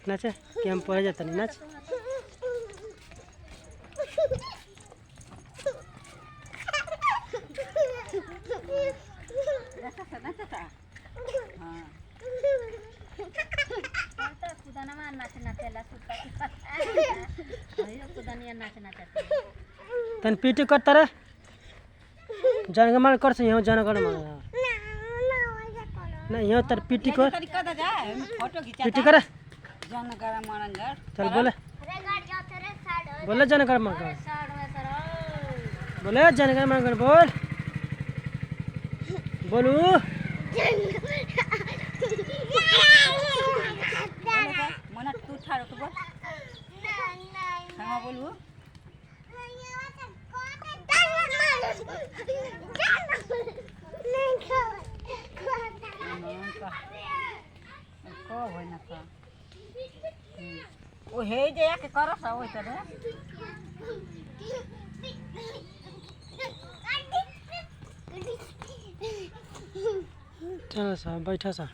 नाच कि हम पढ़े जाता नहीं नाच। तन पीटी करता रे जनगणमन कर से यहाँ जनगणमन नहीं यहाँ तर पीटी कर पीटी कर जनगणमन चल बोले बोले जनगणमन कर बोले जनगणमन कर बोल बोलू मन तू ठाड़ो तो बोल हाँ बोलू ओ हे जे के करस हो तरे चल सा बैठा सा